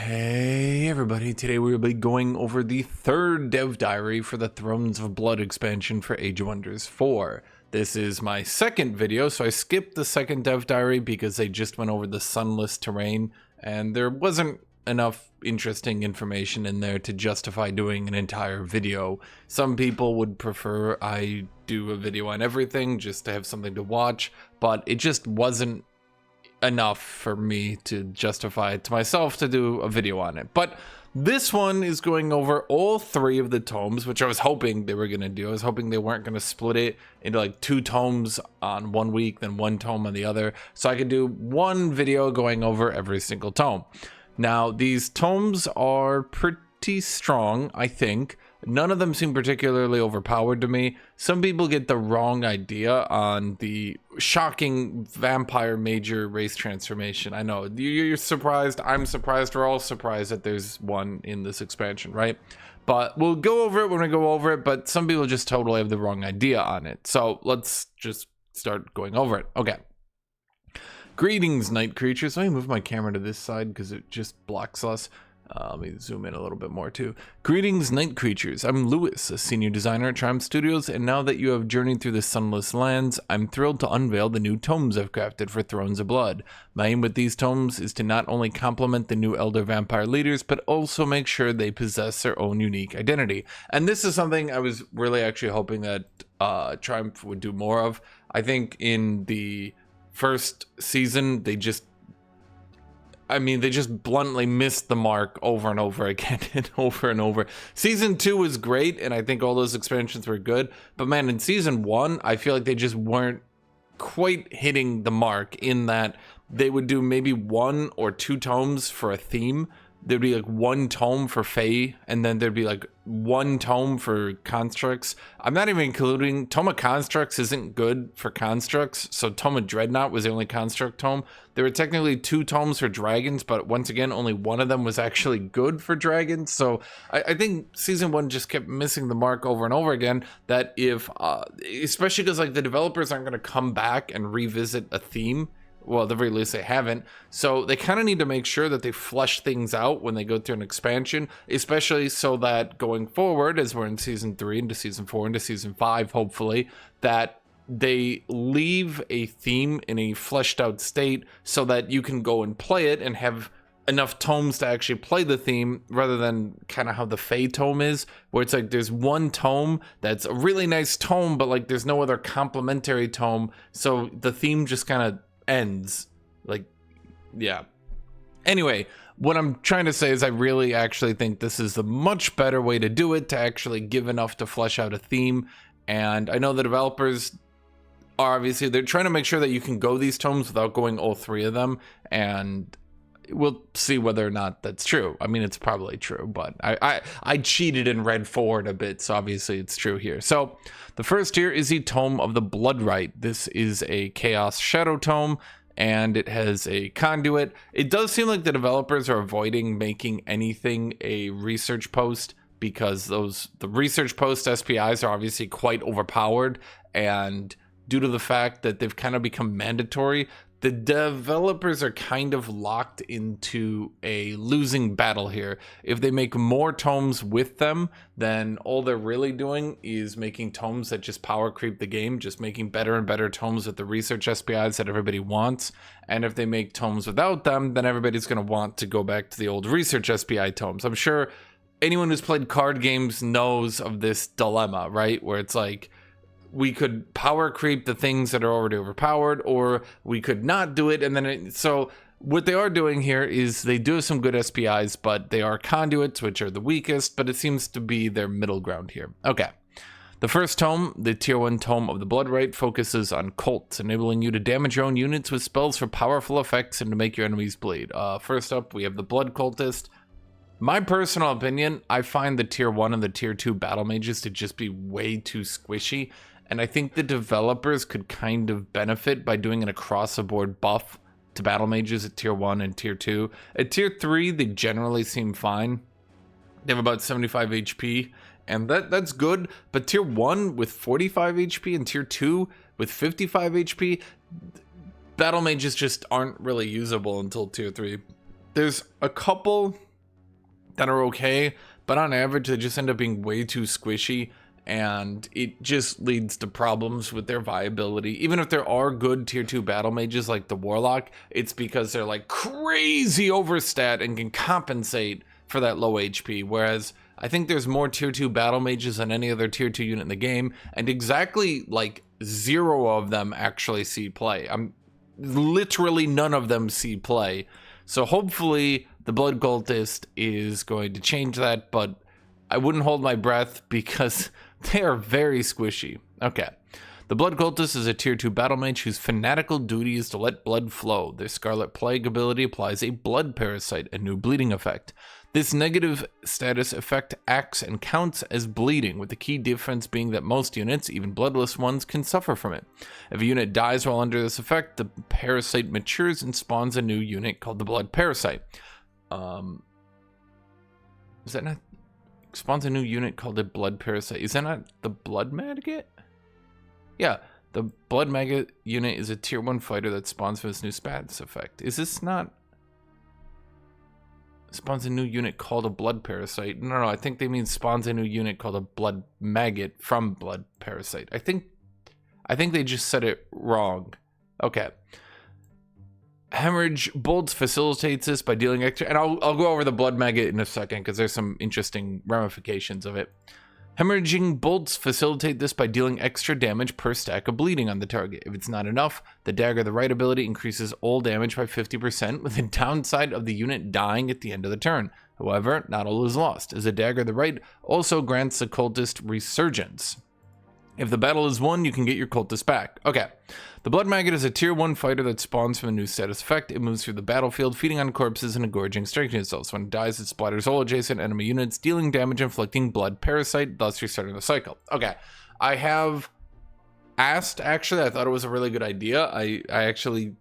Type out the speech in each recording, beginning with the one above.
Hey everybody, today we will be going over the third dev diary for the Thrones of Blood expansion for Age of Wonders 4. This is my second video, so I skipped the second dev diary because they just went over the sunless terrain and there wasn't enough interesting information in there to justify doing an entire video. Some people would prefer I do a video on everything just to have something to watch, but it just wasn't enough for me to justify it to myself to do a video on it. But this one is going over all three of the tomes, which I was hoping they were going to do. I was hoping they weren't going to split it into like 2 tomes on one week, then 1 tome on the other, so I could do one video going over every single tome. Now, these tomes are pretty strong, I think. None of them seem particularly overpowered to me. Some people get the wrong idea on the shocking vampire major race transformation. I know, you're surprised, I'm surprised, we're all surprised that there's one in this expansion, right? But we'll go over it when we go over it, but some people just totally have the wrong idea on it. So let's just start going over it. Okay. Greetings, night creatures. Let me move my camera to this side because it just blocks us. Let me zoom in a little bit more too. Greetings, night creatures. I'm Lewis, a senior designer at Triumph Studios, and now that you have journeyed through the sunless lands, I'm thrilled to unveil the new tomes I've crafted for Thrones of Blood. My aim with these tomes is to not only complement the new Elder Vampire leaders, but also make sure they possess their own unique identity. And this is something I was really actually hoping that Triumph would do more of. I think in the first season, they just bluntly missed the mark over and over again and over and over. Season 2 was great, and I think all those expansions were good. But man, in Season 1, I feel like they just weren't quite hitting the mark in that they would do maybe 1 or 2 tomes for a theme. There'd be like 1 tome for Fae, and then there'd be like 1 tome for Constructs. I'm not even including Tome of Constructs isn't good for Constructs, so Tome of Dreadnought was the only Construct tome. There were technically 2 tomes for Dragons, but once again, only 1 of them was actually good for Dragons. So I think Season 1 just kept missing the mark over and over again, that if, especially because like the developers aren't going to come back and revisit a theme. Well, at the very least, they haven't. So they kind of need to make sure that they flesh things out when they go through an expansion, especially so that going forward, as we're in Season 3 into Season 4 into Season 5, hopefully, that they leave a theme in a fleshed out state so that you can go and play it and have enough tomes to actually play the theme, rather than kind of how the Fae tome is, where it's like there's 1 tome that's a really nice tome, but like there's no other complementary tome, so the theme just kind of ends. Like, yeah. Anyway, what I'm trying to say is I really actually think this is the much better way to do it, to actually give enough to flesh out a theme. And I know the developers are obviously, they're trying to make sure that you can go these tomes without going all 3 of them, and we'll see whether or not that's true. I mean, it's probably true, but I cheated and read forward a bit, so obviously it's true here. So the first here is the Tome of the Bloodright. This is a Chaos Shadow Tome, and it has a conduit. It does seem like the developers are avoiding making anything a research post, because the research post SPIs are obviously quite overpowered, and due to the fact that they've kind of become mandatory, the developers are kind of locked into a losing battle here. If they make more tomes with them, then all they're really doing is making tomes that just power creep the game, just making better and better tomes with the research SPIs that everybody wants. And if they make tomes without them, then everybody's going to want to go back to the old research SPI tomes. I'm sure anyone who's played card games knows of this dilemma, right? Where it's like, we could power creep the things that are already overpowered, or we could not do it. And then so what they are doing here is they do have some good SPIs, but they are conduits, which are the weakest, but it seems to be their middle ground here. Okay. The first tome, the Tier 1 Tome of the Bloodright, focuses on cults, enabling you to damage your own units with spells for powerful effects and to make your enemies bleed. First up, we have the Blood Cultist. My personal opinion, I find the Tier 1 and the Tier 2 battle mages to just be way too squishy. And I think the developers could kind of benefit by doing an across-the-board buff to battle mages at Tier 1 and Tier 2. At Tier 3, they generally seem fine. They have about 75 HP, and that's good. But Tier 1 with 45 HP and Tier 2 with 55 HP, battle mages just aren't really usable until Tier 3. There's a couple that are okay, but on average they just end up being way too squishy, and it just leads to problems with their viability. Even if there are good tier 2 battle mages like the Warlock, it's because they're like crazy overstat and can compensate for that low HP, whereas I think there's more tier 2 battle mages than any other tier 2 unit in the game, and exactly like 0 of them actually see play. Literally none of them see play. So hopefully the Blood Cultist is going to change that, but I wouldn't hold my breath because they are very squishy. Okay. The Blood Cultist is a tier 2 battle mage whose fanatical duty is to let blood flow. Their Scarlet Plague ability applies a blood parasite, a new bleeding effect. This negative status effect acts and counts as bleeding, with the key difference being that most units, even bloodless ones, can suffer from it. If a unit dies while under this effect, the parasite matures and spawns a new unit called the Blood Parasite. Is that not... Spawns a new unit called a Blood Parasite. Is that not the Blood Maggot? Yeah, the Blood Maggot unit is a tier 1 fighter that spawns from this new status effect. Is this not... Spawns a new unit called a Blood Parasite? No, I think they mean spawns a new unit called a Blood Maggot from Blood Parasite. I think they just said it wrong. Okay. Hemorrhage Bolts facilitates this by dealing extra, and I'll go over the Blood Maggot in a second because there's some interesting ramifications of it. Hemorrhaging Bolts facilitate this by dealing extra damage per stack of bleeding on the target. If it's not enough, the Dagger the Right ability increases all damage by 50%, with the downside of the unit dying at the end of the turn. However, not all is lost, as the Dagger the Right also grants the Cultist Resurgence. If the battle is won, you can get your Cultist back. Okay. The Blood Maggot is a tier 1 fighter that spawns from a new status effect. It moves through the battlefield, feeding on corpses and engorging striking itself. When it dies, it splatters all adjacent enemy units, dealing damage, inflicting blood parasite, thus restarting the cycle. Okay. I have asked, actually, I thought it was a really good idea. I actually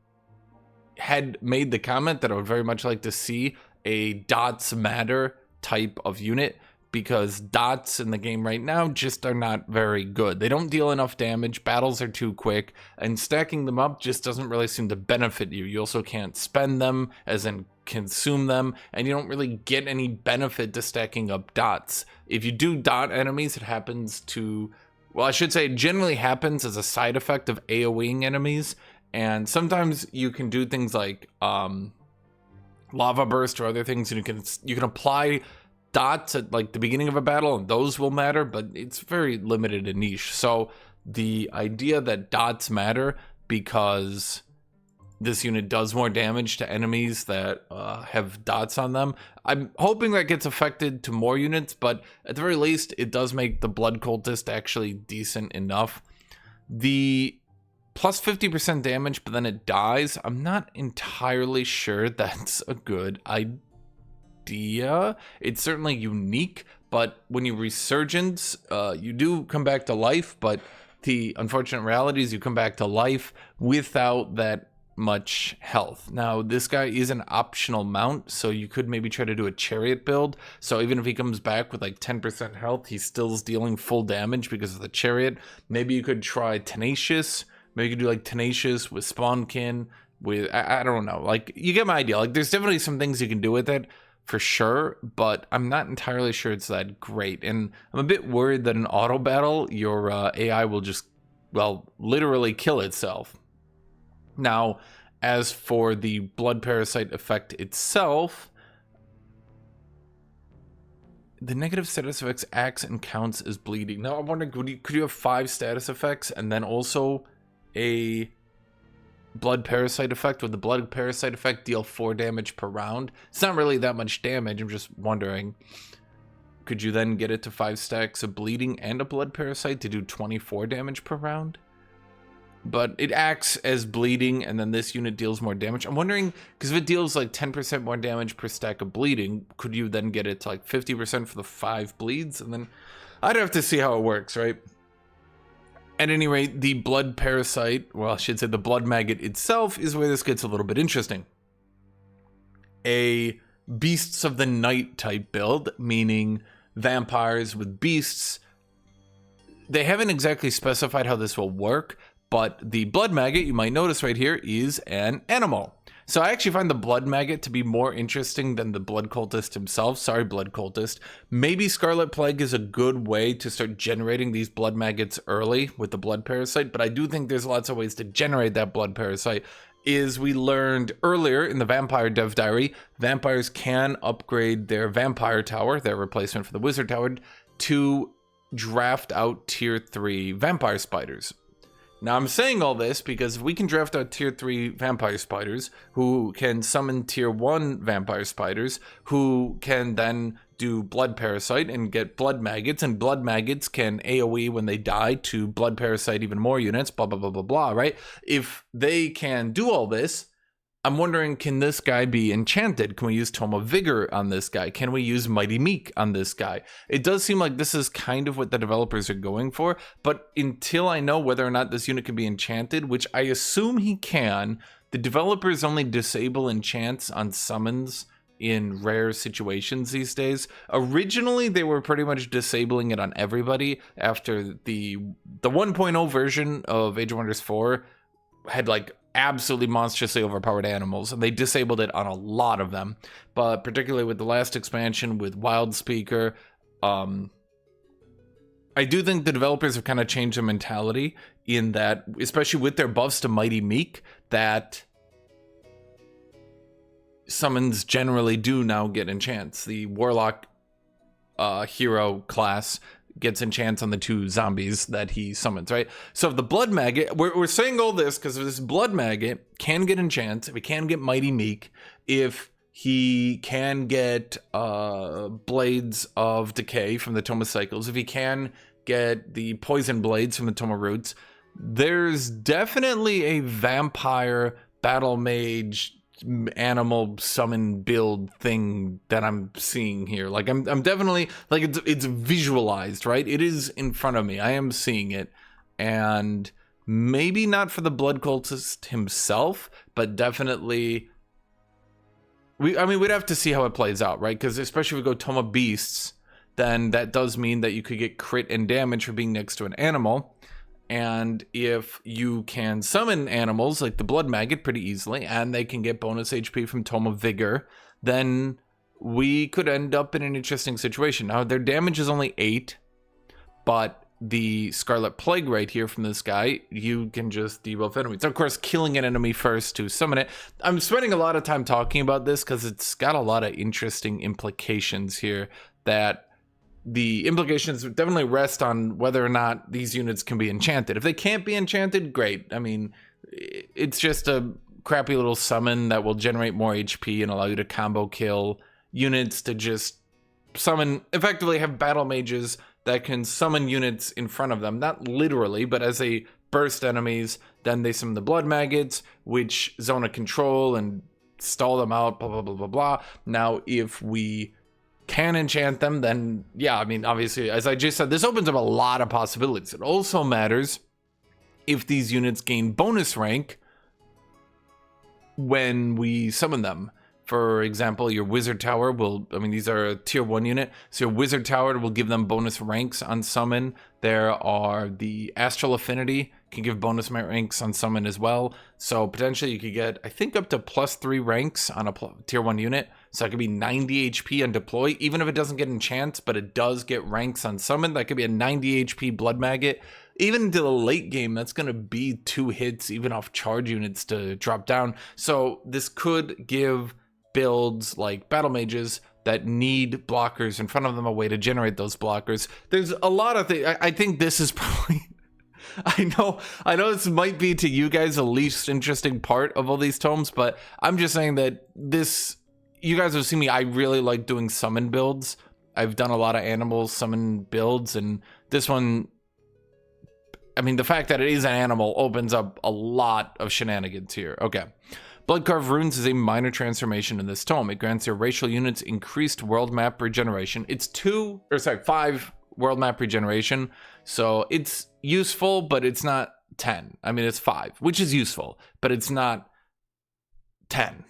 had made the comment that I would very much like to see a dots matter type of unit, because dots in the game right now just are not very good. They don't deal enough damage, battles are too quick, and stacking them up just doesn't really seem to benefit you. You also can't spend them, as in consume them, and you don't really get any benefit to stacking up dots. If you do dot enemies, it happens to... Well, I should say it generally happens as a side effect of AoEing enemies, and sometimes you can do things like lava burst or other things, and you can apply dots at like the beginning of a battle, and those will matter, but it's very limited and niche. So the idea that dots matter because this unit does more damage to enemies that have dots on them, I'm hoping that gets affected to more units, but at the very least it does make the Blood Cultist actually decent enough. The plus 50% damage, but then it dies, I'm not entirely sure that's a good idea. It's certainly unique, but when you resurgence, you do come back to life, but the unfortunate reality is you come back to life without that much health. Now, this guy is an optional mount, so you could maybe try to do a chariot build. So even if he comes back with like 10% health, he still is dealing full damage because of the chariot. Maybe you could try Tenacious. Maybe you could do like Tenacious with Spawnkin, with, I don't know. Like, you get my idea. Like, there's definitely some things you can do with it, for sure, but I'm not entirely sure it's that great. And I'm a bit worried that in auto battle, your AI will just, well, literally kill itself. Now, as for the blood parasite effect itself, the negative status effects acts and counts as bleeding. Now, I'm wondering, could you have 5 status effects and then also a blood parasite effect? Would the blood parasite effect deal 4 damage per round? It's not really that much damage. I'm just wondering, could you then get it to 5 stacks of bleeding and a blood parasite to do 24 damage per round? But it acts as bleeding, and then this unit deals more damage. I'm wondering, because if it deals like 10% more damage per stack of bleeding, could you then get it to like 50% for the 5 bleeds? And then I'd have to see how it works, right? At any rate, the blood parasite, well, I should say the blood maggot itself, is where this gets a little bit interesting. A beasts of the night type build, meaning vampires with beasts. They haven't exactly specified how this will work, but the blood maggot, you might notice right here, is an animal. So I actually find the Blood Maggot to be more interesting than the Blood Cultist himself. Sorry, Blood Cultist. Maybe Scarlet Plague is a good way to start generating these Blood Maggots early with the Blood Parasite, but I do think there's lots of ways to generate that Blood Parasite. Is we learned earlier in the Vampire Dev Diary, vampires can upgrade their Vampire Tower, their replacement for the Wizard Tower, to draft out tier 3 vampire spiders. Now I'm saying all this because if we can draft out tier 3 vampire spiders who can summon tier 1 vampire spiders who can then do blood parasite and get blood maggots, and blood maggots can AoE when they die to blood parasite even more units, blah blah blah blah blah, right? If they can do all this, I'm wondering, can this guy be enchanted? Can we use Tome of Vigor on this guy? Can we use Mighty Meek on this guy? It does seem like this is kind of what the developers are going for, but until I know whether or not this unit can be enchanted, which I assume he can, the developers only disable enchants on summons in rare situations these days. Originally, they were pretty much disabling it on everybody after the 1.0 version of Age of Wonders 4 had like absolutely monstrously overpowered animals, and they disabled it on a lot of them. But particularly with the last expansion with Wild Speaker, I do think the developers have kind of changed their mentality in that, especially with their buffs to Mighty Meek, that summons generally do now get enchants. The Warlock hero class gets enchants on the 2 zombies that he summons, right? So if the Blood Maggot, we're saying all this because this Blood Maggot can get enchants, if he can get Mighty Meek, if he can get Blades of Decay from the Tome of Cycles, if he can get the Poison Blades from the Tome of Roots, there's definitely a vampire battle mage animal summon build thing that I'm seeing here. Like I'm definitely like it's visualized, right? It is in front of me. I am seeing it, and maybe not for the Blood Cultist himself, but definitely we'd have to see how it plays out, right? Because especially if we go Tome of Beasts, then that does mean that you could get crit and damage for being next to an animal. And if you can summon animals like the Blood Maggot pretty easily, and they can get bonus HP from Tome of Vigor, then we could end up in an interesting situation. Now, their damage is only 8, but the Scarlet Plague right here from this guy, you can just debuff enemies. So of course, killing an enemy first to summon it. I'm spending a lot of time talking about this because it's got a lot of interesting implications here that the implications definitely rest on whether or not these units can be enchanted. If they can't be enchanted, great. I mean, it's just a crappy little summon that will generate more HP and allow you to combo kill units to just summon, effectively have battle mages that can summon units in front of them. Not literally, but as they burst enemies, then they summon the Blood Maggots, which zone a control and stall them out, blah, blah, blah, blah, blah. Now, if we can enchant them, then yeah, I mean, obviously, as I just said, this opens up a lot of possibilities. It also matters if these units gain bonus rank when we summon them. For example, your Wizard Tower will, I mean, these are a tier 1 unit, so your Wizard Tower will give them bonus ranks on summon. There are the Astral Affinity, can give bonus ranks on summon as well. So potentially you could get, I think, up to +3 ranks on a tier 1 unit. So that could be 90 HP on deploy, even if it doesn't get enchants, but it does get ranks on summon. That could be a 90 HP Blood Maggot. Even into the late game, that's going to be 2 hits, even off charge units to drop down. So this could give builds like battle mages that need blockers in front of them a way to generate those blockers. There's a lot of things. I think this is probably I know this might be to you guys the least interesting part of all these tomes, but I'm just saying that this, you guys have seen me, I really like doing summon builds. I've done a lot of animal summon builds, and this one, I mean, the fact that it is an animal opens up a lot of shenanigans here. Okay. Bloodcarved Runes is a minor transformation in this tome. It grants your racial units increased world map regeneration. It's 5 world map regeneration. So it's useful, but it's not 10. I mean, it's 5, which is useful, but it's not 10.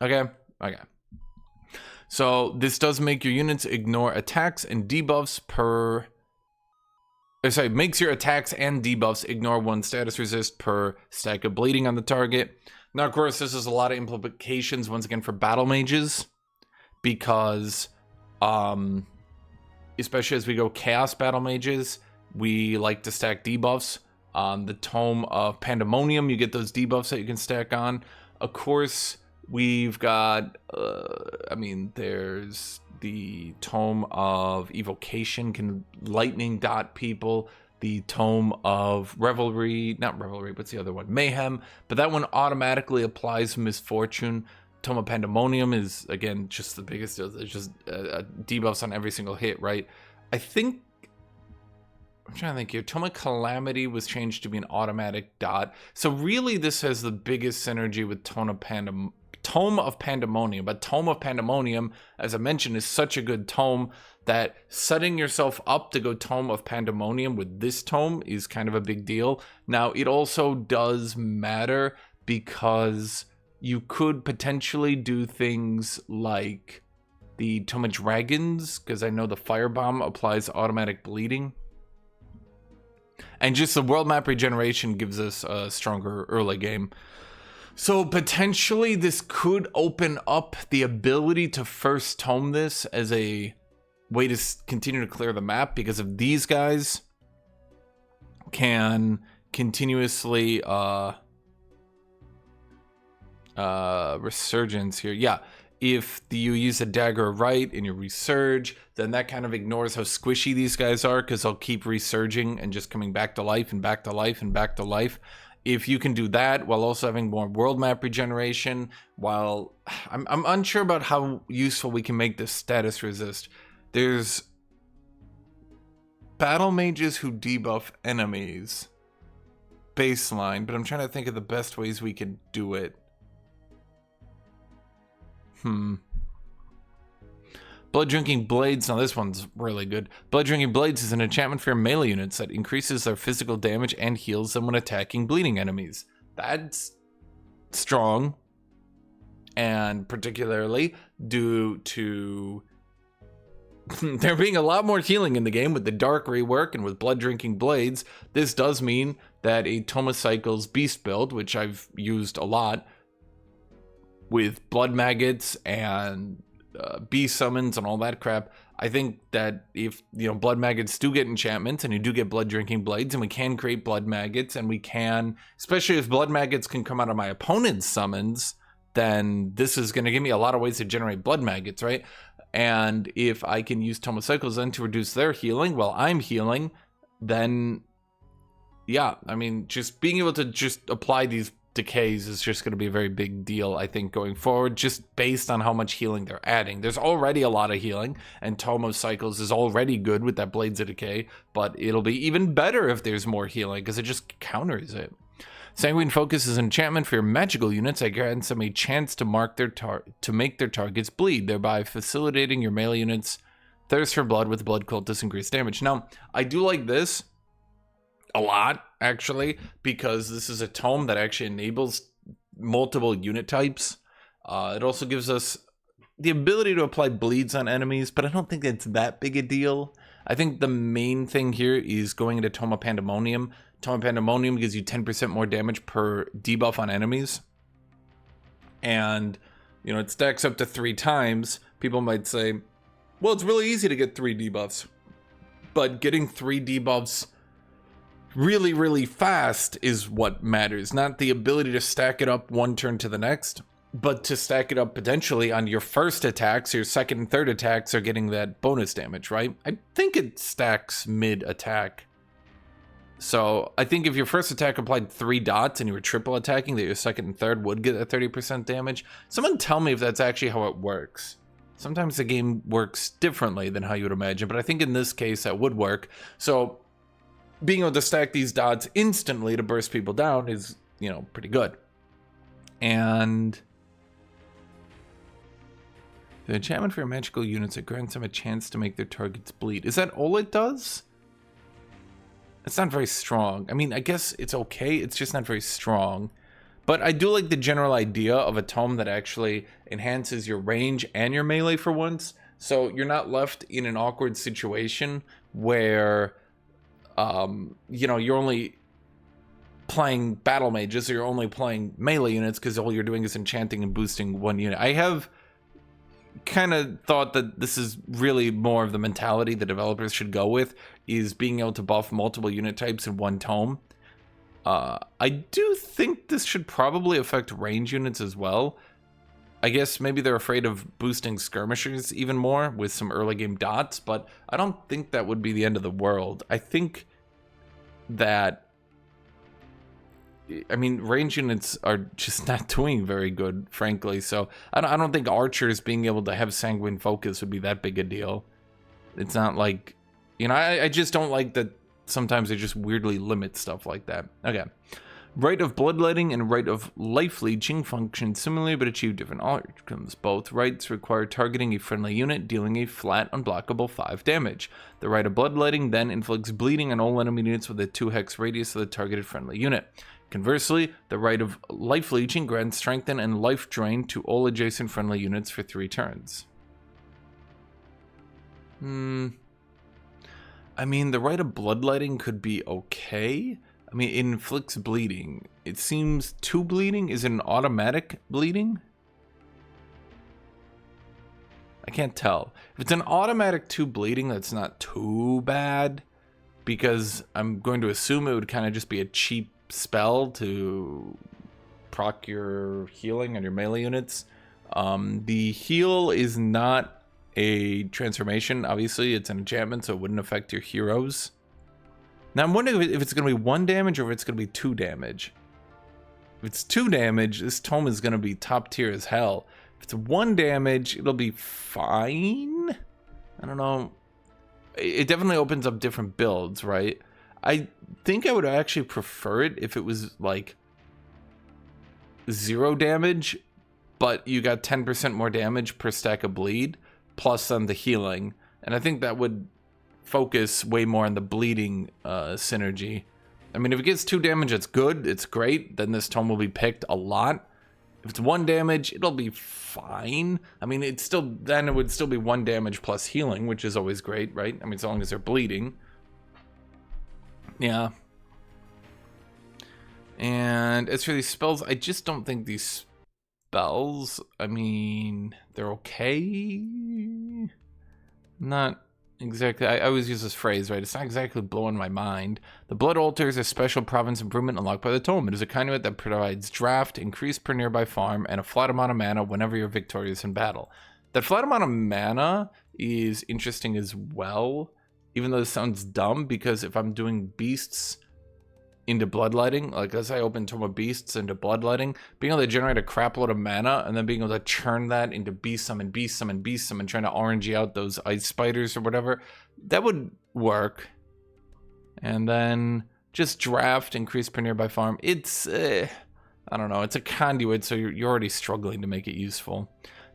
Okay? Okay. So this does make your units ignore attacks and debuffs makes your attacks and debuffs ignore 1 status resist per stack of bleeding on the target. Now, of course, this has a lot of implications, once again, for battle mages, because, especially as we go chaos battle mages, we like to stack debuffs. On the Tome of Pandemonium, you get those debuffs that you can stack on. Of course, we've got, there's the Tome of Evocation, can lightning dot people. The Tome of Revelry, not Revelry, what's the other one? Mayhem, but that one automatically applies Misfortune. Tome of Pandemonium is, again, just the biggest deal. It's just debuffs on every single hit, right? I'm trying to think here. Tome of Calamity was changed to be an automatic dot. So really, this has the biggest synergy with Tome of Pandemonium. But Tome of Pandemonium, as I mentioned, is such a good tome that setting yourself up to go Tome of Pandemonium with this tome is kind of a big deal. Now, it also does matter because you could potentially do things like the Tome of Dragons, because I know the Firebomb applies automatic bleeding. And just the world map regeneration gives us a stronger early game. So potentially this could open up the ability to first tome this as a way to continue to clear the map, because if these guys can continuously resurgence here, yeah, if you use a dagger right and you resurge, then that kind of ignores how squishy these guys are, because they'll keep resurging and just coming back to life and back to life and back to life. If you can do that while also having more world map regeneration, while I'm unsure about how useful we can make this status resist. There's battle mages who debuff enemies baseline, but I'm trying to think of the best ways we could do it. Blood Drinking Blades. Now this one's really good. Blood Drinking Blades is an enchantment for your melee units that increases their physical damage and heals them when attacking bleeding enemies. That's strong, and particularly due to there being a lot more healing in the game with the Dark rework and with Blood Drinking Blades. This does mean that a Tome of Cycles Beast build, which I've used a lot with Blood Maggots and beast summons and all that crap, I think that if, Blood Maggots do get enchantments and you do get Blood Drinking Blades, and we can create Blood Maggots, and we can, especially if Blood Maggots can come out of my opponent's summons, then this is going to give me a lot of ways to generate Blood Maggots, right? And if I can use Tome of Cycles then to reduce their healing while I'm healing, then yeah, just being able to just apply these decays is just going to be a very big deal, I think, going forward, just based on how much healing they're adding. There's already a lot of healing, and Tome of Cycles is already good with that Blades of Decay, but it'll be even better if there's more healing, because it just counters it. Sanguine Focus is an enchantment for your magical units that grants them a chance to make their targets bleed, thereby facilitating your melee units' thirst for blood with Blood Cultist increased damage. Now, I do like this a lot, actually, because this is a tome that actually enables multiple unit types. It also gives us the ability to apply bleeds on enemies, but I don't think it's that big a deal. I think the main thing here is going into Tome of Pandemonium. Tome of Pandemonium gives you 10% more damage per debuff on enemies. And, it stacks up to 3 times. People might say, well, it's really easy to get 3 debuffs. But getting 3 debuffs really, really fast is what matters. Not the ability to stack it up one turn to the next, but to stack it up potentially on your first attacks. Your second and third attacks are getting that bonus damage, right? I think it stacks mid-attack. So I think if your first attack applied 3 dots and you were triple attacking, that your second and third would get a 30% damage. Someone tell me if that's actually how it works. Sometimes the game works differently than how you would imagine, but I think in this case that would work. So being able to stack these dots instantly to burst people down is, pretty good. And the enchantment for your magical units that grants them a chance to make their targets bleed. Is that all it does? It's not very strong. I guess it's okay. It's just not very strong. But I do like the general idea of a tome that actually enhances your range and your melee for once. So you're not left in an awkward situation where, you're only playing battle mages, so you're only playing melee units because all you're doing is enchanting and boosting one unit. I have kind of thought that this is really more of the mentality the developers should go with, is being able to buff multiple unit types in one tome. I do think this should probably affect range units as well. I guess maybe they're afraid of boosting skirmishers even more with some early game dots, but I don't think that would be the end of the world. I think that, I mean, range units are just not doing very good, frankly. So I don't think archers being able to have sanguine focus would be that big a deal. It's not like, you know, I just don't like that sometimes they just weirdly limit stuff like that. Okay. Rite of Bloodletting and Rite of Life Leeching function similarly but achieve different outcomes. Both rites require targeting a friendly unit, dealing a flat, unblockable 5 damage. The Rite of Bloodletting then inflicts bleeding on all enemy units with a 2-hex radius of the targeted friendly unit. Conversely, the Rite of Life Leeching grants Strengthen and Life Drain to all adjacent friendly units for 3 turns. I mean, the Rite of Bloodletting could be okay. I mean, it inflicts bleeding. It seems 2 bleeding. Is it an automatic bleeding? I can't tell. If it's an automatic 2 bleeding, that's not too bad, because I'm going to assume it would kind of just be a cheap spell to proc your healing on your melee units. The heal is not a transformation. Obviously, it's an enchantment, so it wouldn't affect your heroes. Now, I'm wondering if it's going to be 1 damage or if it's going to be 2 damage. If it's 2 damage, this tome is going to be top tier as hell. If it's 1 damage, it'll be fine. I don't know. It definitely opens up different builds, right? I think I would actually prefer it if it was like 0 damage, but you got 10% more damage per stack of bleed, plus on the healing. And I think that would focus way more on the bleeding synergy. I mean, if it gets 2 damage, it's good, it's great, then this tome will be picked a lot. If it's 1 damage, it'll be fine. I mean, it would still be 1 damage plus healing, which is always great, right? I mean, as long as they're bleeding. Yeah. And as for these spells, I just don't think these spells, I mean, they're okay. Not exactly. I always use this phrase, right? It's not exactly blowing my mind. The Blood Altar is a special province improvement unlocked by the tome. It is a conduit that provides draft, increase per nearby farm, and a flat amount of mana whenever you're victorious in battle. That flat amount of mana is interesting as well, even though this sounds dumb, because if I'm doing beasts into bloodletting, like as I open Tome of Beasts into bloodletting, being able to generate a crap load of mana and then being able to churn that into beast summon, beast summon, beast summon, trying to RNG out those ice spiders or whatever, that would work. And then just draft, increase per nearby farm. It's, I don't know, it's a conduit, so you're already struggling to make it useful.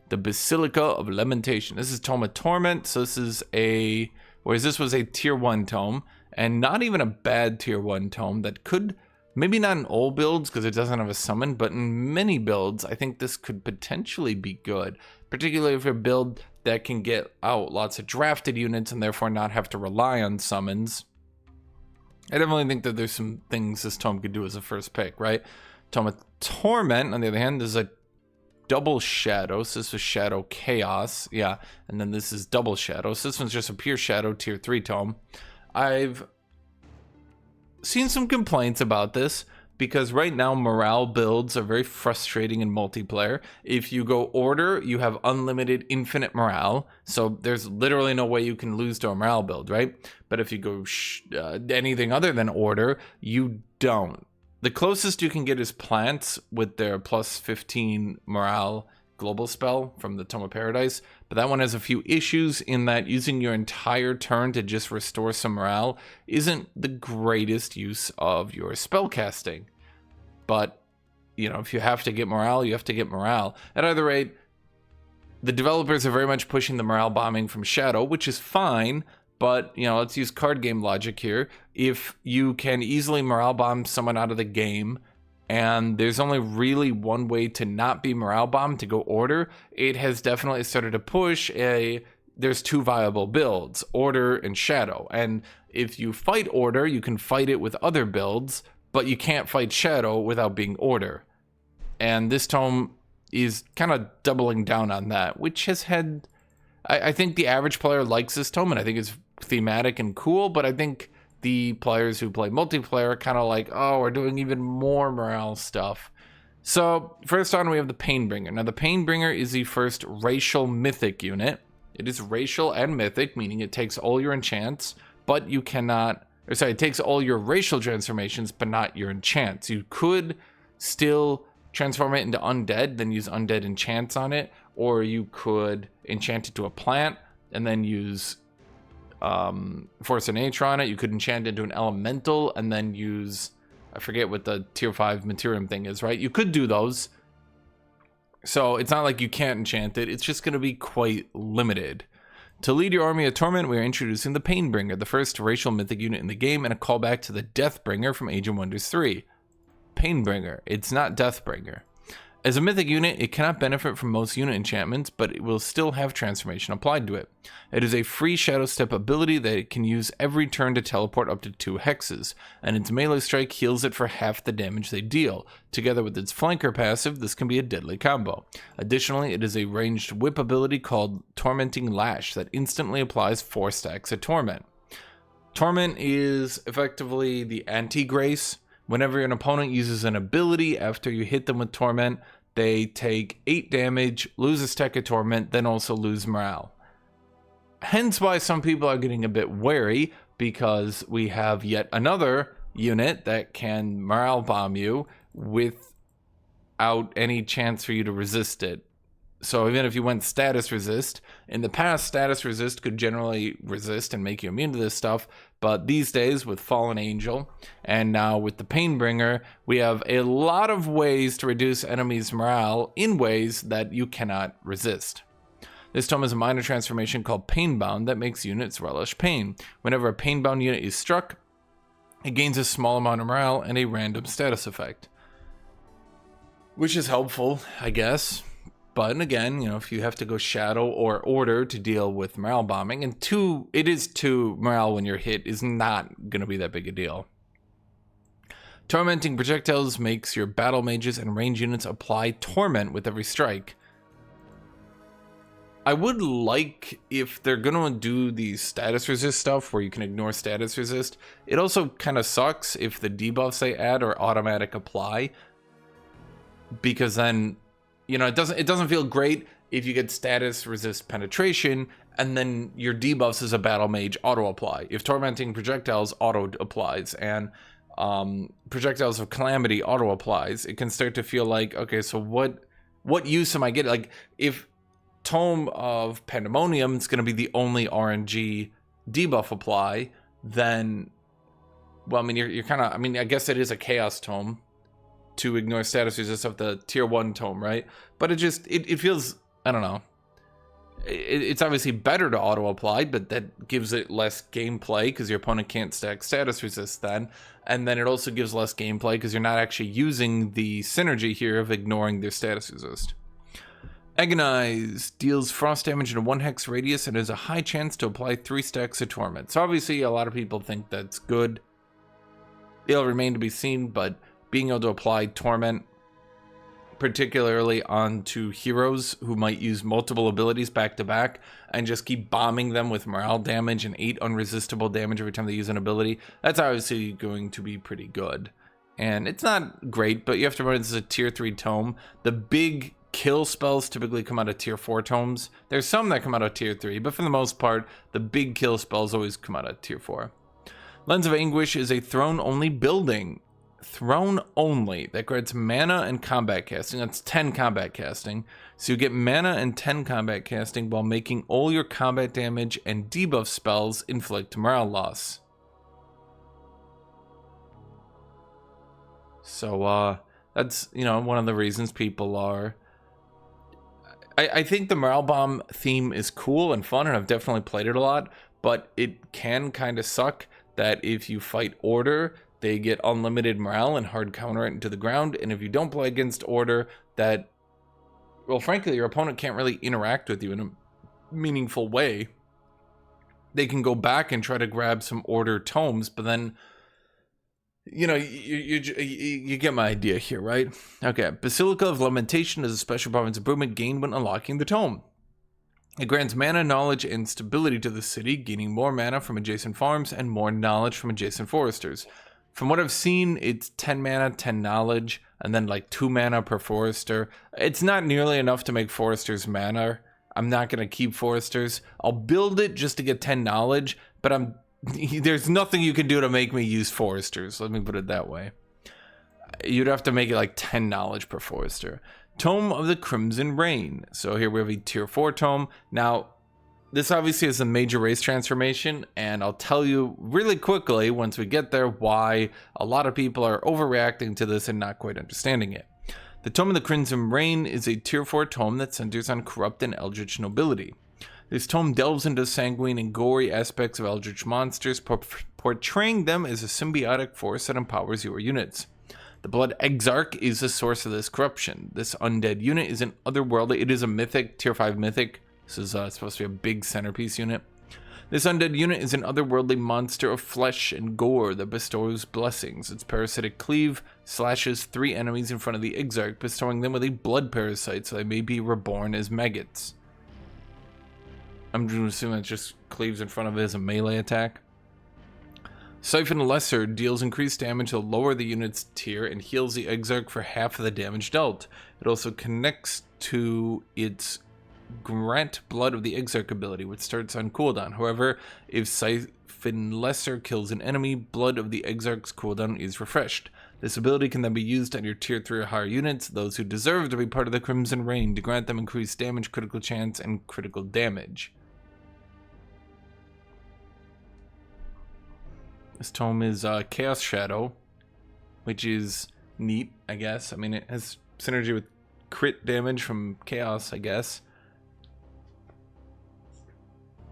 The Basilica of Lamentation. This is Tome of Torment, so this is a, whereas this was a tier 1 tome, and not even a bad tier 1 tome that could, maybe not in all builds because it doesn't have a summon, but in many builds, I think this could potentially be good, particularly if you're a build that can get out lots of drafted units and therefore not have to rely on summons. I definitely think that there's some things this tome could do as a first pick, right? Tome of Torment, on the other hand, is a double shadow. So this was Shadow Chaos, yeah, and then this is double shadow. So this one's just a pure shadow tier 3 tome. I've seen some complaints about this because right now morale builds are very frustrating in multiplayer. If you go order, you have unlimited infinite morale, so there's literally no way you can lose to a morale build, right? But if you go anything other than order, you don't. The closest you can get is plants with their plus 15 morale global spell from the Tome of Paradise, but that one has a few issues in that using your entire turn to just restore some morale isn't the greatest use of your spell casting. But, you know, if you have to get morale, you have to get morale. At either rate, the developers are very much pushing the morale bombing from Shadow, which is fine, but, you know, let's use card game logic here. If you can easily morale bomb someone out of the game, and there's only really one way to not be morale bombed, to go order, it has definitely started to push there's 2 viable builds, order and shadow. And if you fight order, you can fight it with other builds, but you can't fight Shadow without being Order. And this tome is kind of doubling down on that, which has had... I think the average player likes this tome, and I think it's thematic and cool, but I think the players who play multiplayer are kind of like, oh, we're doing even more morale stuff. So, first on, we have the Painbringer. Now, the Painbringer is the first racial mythic unit. It is racial and mythic, meaning it takes all your enchants, but you cannot... Or sorry, it takes all your racial transformations, but not your enchants. You could still transform it into undead, then use undead enchants on it, or you could enchant it to a plant, and then use Force of Nature on it. You could enchant it into an elemental, and then use... I forget what the tier 5 Materium thing is, right? You could do those. So it's not like you can't enchant it. It's just going to be quite limited. To lead your army of torment, we are introducing the Painbringer, the first racial mythic unit in the game, and a callback to the Deathbringer from Age of Wonders 3. Painbringer. It's not Deathbringer. As a mythic unit, it cannot benefit from most unit enchantments, but it will still have transformation applied to it. It is a free Shadow Step ability that it can use every turn to teleport up to 2 hexes, and its melee strike heals it for half the damage they deal. Together with its flanker passive, this can be a deadly combo. Additionally, it is a ranged whip ability called Tormenting Lash that instantly applies 4 stacks of Torment. Torment is effectively the anti-grace. Whenever an opponent uses an ability after you hit them with Torment, they take 8 damage, lose a stack of Torment, then also lose morale. Hence why some people are getting a bit wary, because we have yet another unit that can morale bomb you without any chance for you to resist it. So even if you went status resist, in the past status resist could generally resist and make you immune to this stuff, but these days with Fallen Angel and now with the Painbringer, we have a lot of ways to reduce enemies' morale in ways that you cannot resist. This tome has a minor transformation called Painbound that makes units relish pain. Whenever a Painbound unit is struck, it gains a small amount of morale and a random status effect. Which is helpful, I guess. But again, you know, if you have to go Shadow or Order to deal with morale bombing, and it is 2 morale when you're hit is not going to be that big a deal. Tormenting Projectiles makes your battle mages and range units apply Torment with every strike. I would like, if they're going to do the status resist stuff where you can ignore status resist, it also kind of sucks if the debuffs they add are automatic apply, because then... You know, it doesn't feel great if you get status resist penetration and then your debuffs as a battle mage auto apply. If tormenting projectiles auto applies and projectiles of calamity auto applies, it can start to feel like, okay, so what use am I getting? Like if Tome of Pandemonium is going to be the only RNG debuff apply, then, well, I mean, you're kind of, I mean, I guess it is a chaos tome to ignore status resist of the tier 1 tome, right? But it feels, I don't know. It's obviously better to auto apply, but that gives it less gameplay because your opponent can't stack status resist then. And then it also gives less gameplay because you're not actually using the synergy here of ignoring their status resist. Agonize deals frost damage in a 1 hex radius and has a high chance to apply 3 stacks of torment. So obviously a lot of people think that's good. It'll remain to be seen, but being able to apply torment, particularly onto heroes who might use multiple abilities back to back and just keep bombing them with morale damage and 8 unresistible damage every time they use an ability, that's obviously going to be pretty good. And it's not great, but you have to remember this is a tier 3 tome. The big kill spells typically come out of tier 4 tomes. There's some that come out of tier 3, but for the most part, the big kill spells always come out of tier 4. Lens of Anguish is a throne-only building. Throne only that grants mana and combat casting. That's 10 combat casting. So you get mana and 10 combat casting while making all your combat damage and debuff spells inflict morale loss. So that's, you know, one of the reasons people are... I think the morale bomb theme is cool and fun, and I've definitely played it a lot, but it can kind of suck that if you fight Order, they get unlimited morale and hard counter it into the ground. And if you don't play against Order, that, well, frankly, your opponent can't really interact with you in a meaningful way. They can go back and try to grab some Order tomes, but then You get my idea here, right? Okay, Basilica of Lamentation is a special province improvement gained when unlocking the tome. It grants mana, knowledge, and stability to the city, gaining more mana from adjacent farms and more knowledge from adjacent foresters. From what I've seen, it's 10 mana, 10 knowledge, and then like 2 mana per forester. It's not nearly enough to make foresters mana. I'm not going to keep foresters. I'll build it just to get 10 knowledge, but there's nothing you can do to make me use foresters. Let me put it that way. You'd have to make it like 10 knowledge per forester. Tome of the Crimson Rain. So here we have a tier 4 tome. Now, this obviously is a major race transformation, and I'll tell you really quickly once we get there why a lot of people are overreacting to this and not quite understanding it. The Tome of the Crimson Rain is a tier 4 tome that centers on corrupt and eldritch nobility. This tome delves into sanguine and gory aspects of eldritch monsters, portraying them as a symbiotic force that empowers your units. The Blood Exarch is the source of this corruption. This undead unit is an otherworldly, it is a mythic, tier 5 mythic. This is supposed to be a big centerpiece unit. This undead unit is an otherworldly monster of flesh and gore that bestows blessings. Its parasitic cleave slashes 3 enemies in front of the Exarch, bestowing them with a blood parasite so they may be reborn as maggots. I'm just assuming it just cleaves in front of it as a melee attack. Siphon Lesser deals increased damage to lower the unit's tier and heals the Exarch for half of the damage dealt. It also connects to its Grant Blood of the Exarch ability, which starts on cooldown. However, if Siphon Lesser kills an enemy, Blood of the Exarch's cooldown is refreshed. This ability can then be used on your tier 3 or higher units, those who deserve to be part of the Crimson Rain, to grant them increased damage, critical chance, and critical damage. This tome is Chaos Shadow, which is neat, I guess. I mean, it has synergy with crit damage from Chaos, I guess.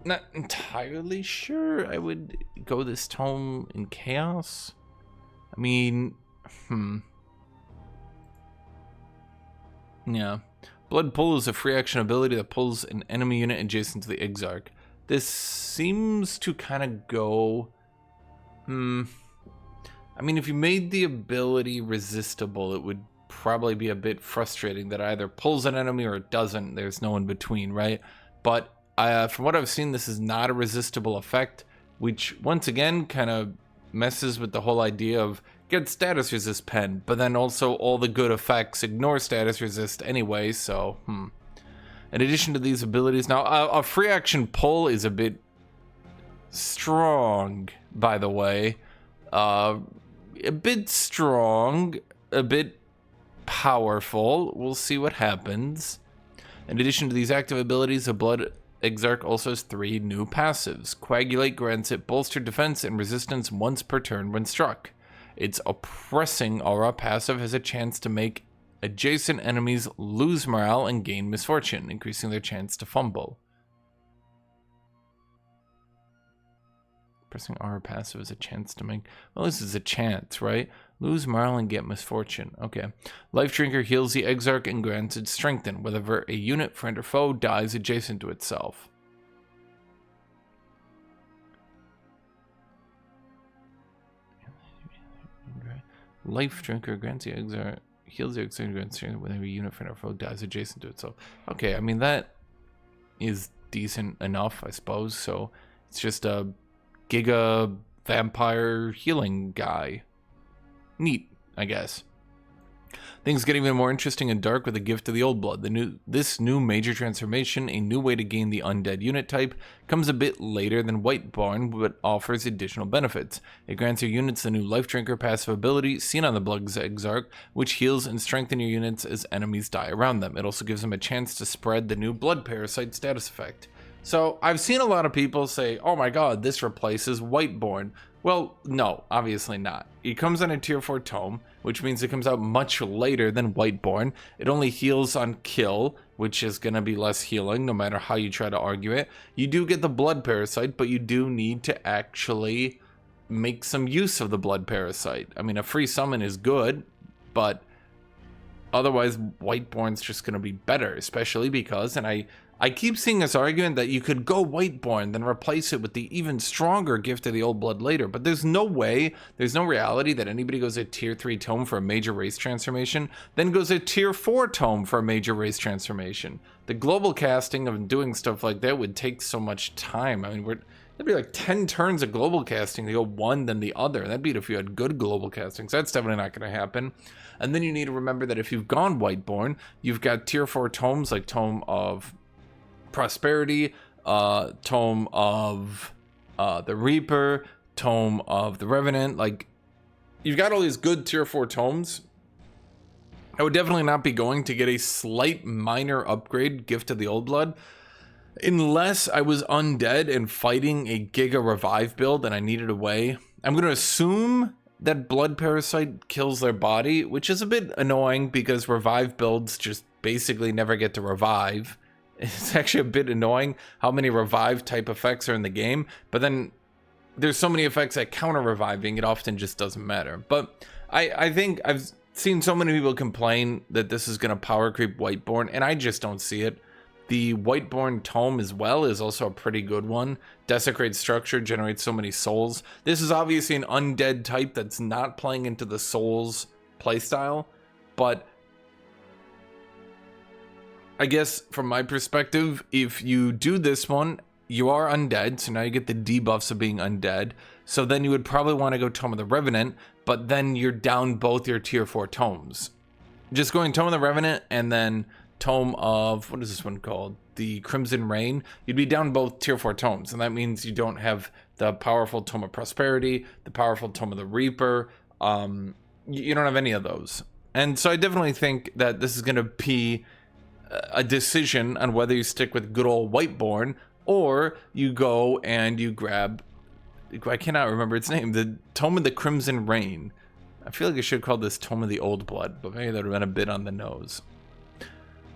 Not entirely sure I would go this tome in Chaos. I mean, yeah. Blood Pull is a free action ability that pulls an enemy unit adjacent to the Exarch. This seems to kind of go... I mean, if you made the ability resistible, it would probably be a bit frustrating that it either pulls an enemy or it doesn't. There's no in between, right? But from what I've seen, this is not a resistible effect, which once again kind of messes with the whole idea of get status resist pen, but then also all the good effects ignore status resist anyway, so In addition to these abilities, now a free action pull is a bit strong, by the way. A bit strong, a bit powerful. We'll see what happens. In addition to these active abilities, the Blood Exarch also has 3 new passives. Coagulate grants it bolstered defense and resistance once per turn when struck. Its Oppressing Aura passive has a chance to make adjacent enemies lose morale and gain misfortune, increasing their chance to fumble. Pressing R passive is a chance to make... Well, this is a chance, right? Lose morale and get misfortune. Okay. Life Drinker heals the Exarch and grants it strengthen whenever a unit, friend, or foe dies adjacent to itself. Life Drinker grants the Exarch... Heals the Exarch and grants strengthen whenever a unit, friend, or foe dies adjacent to itself. Okay, I mean, that is decent enough, I suppose. So, it's just a... Giga vampire healing guy. Neat, I guess. Things get even more interesting and dark with a gift of the old blood. This new major transformation, a new way to gain the undead unit type, comes a bit later than Whiteborn, but offers additional benefits. It grants your units the new Life Drinker passive ability seen on the Blood Exarch, which heals and strengthens your units as enemies die around them. It also gives them a chance to spread the new Blood Parasite status effect. So, I've seen a lot of people say, oh my god, this replaces Whiteborn. Well, no, obviously not. It comes on a tier 4 tome, which means it comes out much later than Whiteborn. It only heals on kill, which is going to be less healing, no matter how you try to argue it. You do get the Blood Parasite, but you do need to actually make some use of the Blood Parasite. I mean, a free summon is good, but... Otherwise, Whiteborn's just going to be better, especially because, and I I keep seeing this argument that you could go Whiteborn, then replace it with the even stronger Gift of the Old Blood later, but there's no way, there's no reality that anybody goes a tier 3 tome for a major race transformation, then goes a tier 4 tome for a major race transformation. The global casting of doing stuff like that would take so much time. I mean, it'd be like 10 turns of global casting to go one then the other. That'd be if you had good global casting, so that's definitely not going to happen. And then you need to remember that if you've gone Whiteborn, you've got tier 4 tomes like Tome of Prosperity, Tome of the Reaper, Tome of the Revenant. Like, you've got all these good tier 4 tomes. I would definitely not be going to get a slight minor upgrade Gift of the Old Blood unless I was undead and fighting a Giga Revive build and I needed a way. I'm going to assume that Blood Parasite kills their body, which is a bit annoying because Revive builds just basically never get to revive. It's actually a bit annoying how many revive type effects are in the game, but then there's so many effects that counter reviving, it often just doesn't matter. But I think I've seen so many people complain that this is going to power creep Whiteborn, and I just don't see it. The Whiteborn tome as well is also a pretty good one. Desecrate structure, generates so many souls. This is obviously an undead type that's not playing into the souls playstyle, but I guess from my perspective, if you do this one, you are undead, so now you get the debuffs of being undead. So then you would probably want to go Tome of the Revenant, but then you're down both your tier 4 tomes. Just going Tome of the Revenant and then Tome of, what is this one called? The Crimson Rain. You'd be down both tier 4 tomes, and that means you don't have the powerful Tome of Prosperity, the powerful Tome of the Reaper. You don't have any of those. And so I definitely think that this is going to be a decision on whether you stick with good old Whiteborn or you go and you grab, I cannot remember its name, the Tome of the Crimson Rain. I feel like I should call this Tome of the Old Blood, but maybe that would have been a bit on the nose.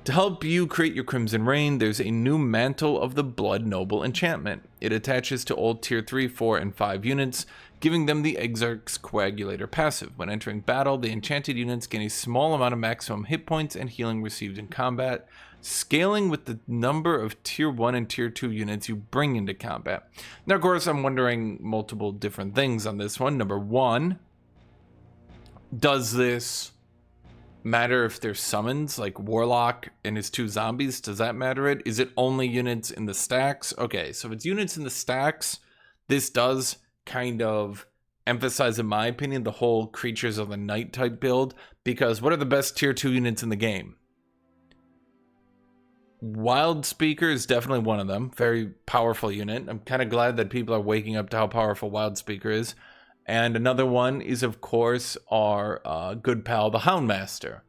To help you create your Crimson Rain, there's a new Mantle of the Blood Noble enchantment. It attaches to old tier 3, 4, and 5 units, giving them the Exarch's Coagulator passive. When entering battle, the enchanted units gain a small amount of maximum hit points and healing received in combat, scaling with the number of tier 1 and tier 2 units you bring into combat. Now, of course, I'm wondering multiple different things on this one. Number one, does this matter if there's summons like Warlock and his 2 zombies? Does that matter it? Is it only units in the stacks? Okay, so if it's units in the stacks, this does kind of emphasize, in my opinion, the whole Creatures of the Night type build, because what are the best tier 2 units in the game? Wild Speaker is definitely one of them. Very powerful unit. I'm kind of glad that people are waking up to how powerful Wild Speaker is. And another one is, of course, our good pal, the Houndmaster.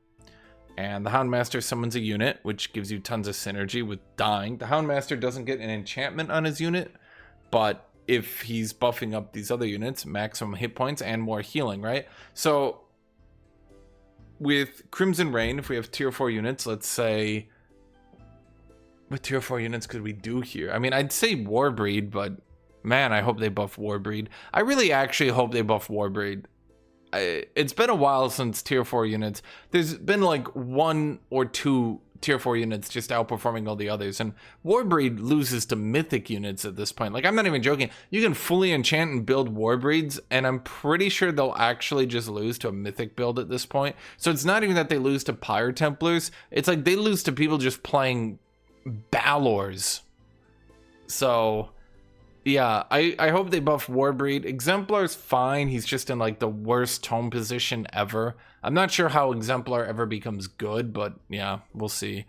And the Houndmaster summons a unit, which gives you tons of synergy with dying. The Houndmaster doesn't get an enchantment on his unit, but if he's buffing up these other units, maximum hit points and more healing, right? So with Crimson Rain, if we have tier 4 units, let's say, what tier 4 units could we do here? I mean, I'd say Warbreed, but man, I hope they buff Warbreed. I really actually hope they buff Warbreed. It's been a while since tier 4 units. There's been like 1 or 2 tier 4 units just outperforming all the others, and Warbreed loses to mythic units at this point. Like, I'm not even joking. You can fully enchant and build Warbreeds, and I'm pretty sure they'll actually just lose to a mythic build at this point. So it's not even that they lose to Pyre Templars. It's like they lose to people just playing Balors. So yeah, I hope they buff Warbreed. Exemplar's fine. He's just in like the worst tome position ever. I'm not sure how Exemplar ever becomes good, but yeah, we'll see.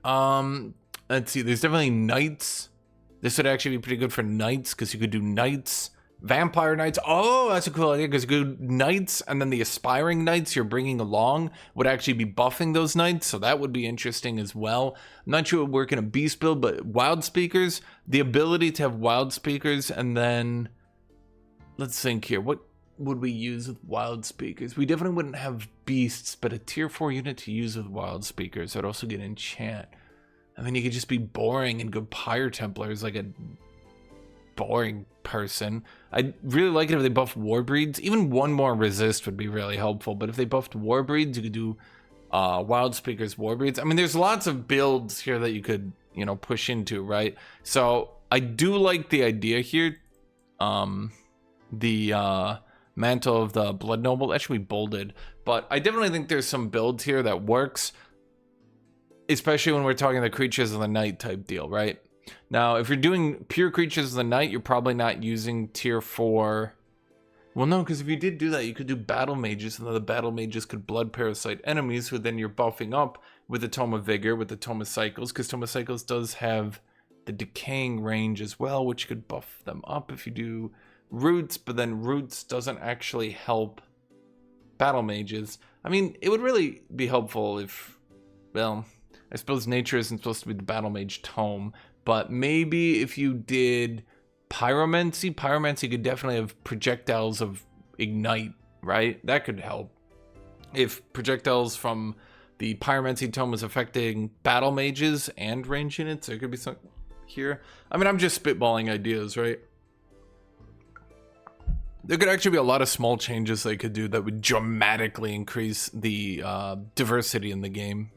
Let's see. There's definitely Knights. This would actually be pretty good for Knights because you could do Knights. Vampire Knights. Oh, that's a cool idea because you could do Knights, and then the Aspiring Knights you're bringing along would actually be buffing those Knights, so that would be interesting as well. I'm not sure it would work in a beast build, but Wild Speakers, the ability to have Wild Speakers, and then let's think here. What would we use with Wild Speakers? We definitely wouldn't have beasts, but a tier 4 unit to use with Wild Speakers. I'd also get enchant. I mean, you could just be boring and go Pyre Templars like a boring person. I'd really like it if they buffed Warbreeds. Even one more resist would be really helpful, but if they buffed Warbreeds, you could do Wild Speaker's Warbeards. I mean, there's lots of builds here that you could, you know, push into, right? So I do like the idea here. The Mantle of the Blood Noble, that should be bolded, but I definitely think there's some builds here that works, especially when we're talking the Creatures of the Night type deal, right? Now, if you're doing pure Creatures of the Night, you're probably not using tier 4. Well, no, because if you did do that, you could do Battle Mages, and then the Battle Mages could Blood Parasite enemies, who then you're buffing up with the Tome of Vigor, with the Tome of Cycles, because Tome of Cycles does have the Decaying range as well, which could buff them up if you do Roots, but then Roots doesn't actually help Battle Mages. I mean, it would really be helpful if, well, I suppose Nature isn't supposed to be the Battle Mage Tome, but maybe if you did Pyromancy could definitely have projectiles of Ignite, right? That could help. If projectiles from the Pyromancy Tome was affecting Battle Mages and range units, there could be some here. I mean, I'm just spitballing ideas, right? There could actually be a lot of small changes they could do that would dramatically increase the diversity in the game.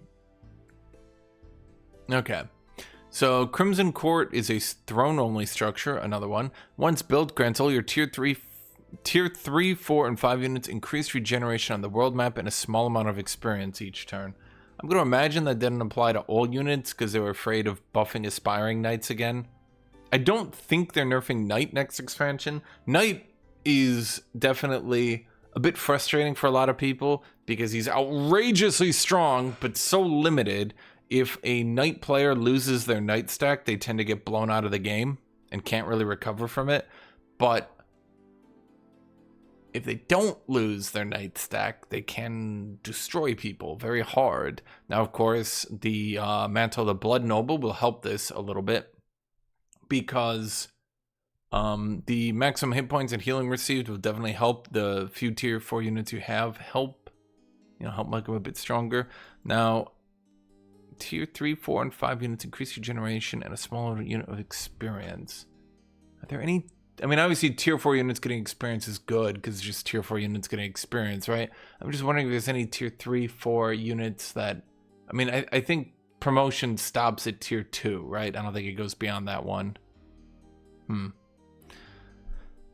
Okay. So, Crimson Court is a throne-only structure, another one. Once built, grants all your tier 3, 4, and 5 units increased regeneration on the world map and a small amount of experience each turn. I'm going to imagine that didn't apply to all units because they were afraid of buffing Aspiring Knights again. I don't think they're nerfing Knight next expansion. Knight is definitely a bit frustrating for a lot of people because he's outrageously strong, but so limited. If a Knight player loses their Knight stack, they tend to get blown out of the game and can't really recover from it. But if they don't lose their Knight stack, they can destroy people very hard. Now, of course, the Mantle of the Blood Noble will help this a little bit because the maximum hit points and healing received will definitely help the few tier 4 units you have help make them a bit stronger. Now, tier 3, 4, and 5 units increase your generation and a smaller unit of experience. Are there any? I mean, obviously tier 4 units getting experience is good because it's just tier 4 units getting experience, right? I'm just wondering if there's any tier 3, 4 units that, I mean, I think promotion stops at tier 2, right? I don't think it goes beyond that one.